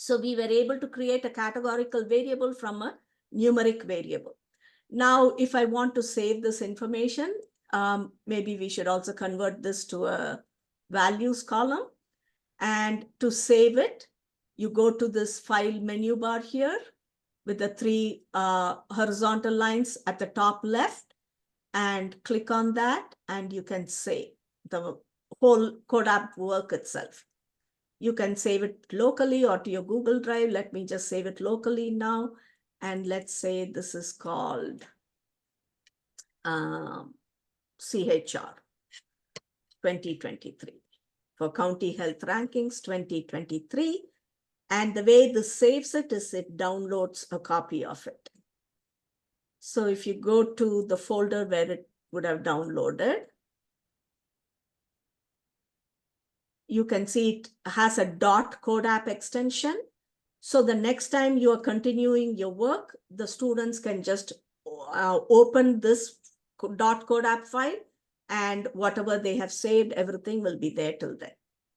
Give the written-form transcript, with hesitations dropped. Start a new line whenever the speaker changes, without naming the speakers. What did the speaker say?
So we were able to create a categorical variable from a numeric variable. Now, if I want to save this information, maybe we should also convert this to a values column. And to save it, you go to this file menu bar here with the three horizontal lines at the top left, and click on that, and you can save the whole CODAP work itself. You can save it locally or to your Google Drive. Let me just save it locally now. And let's say this is called CHR 2023 for County Health Rankings 2023. And the way this saves it is it downloads a copy of it. So if you go to the folder where it would have downloaded, you can see it has a .CODAP extension. So the next time you are continuing your work, the students can just open this .CODAP file, and whatever they have saved, everything will be there till then.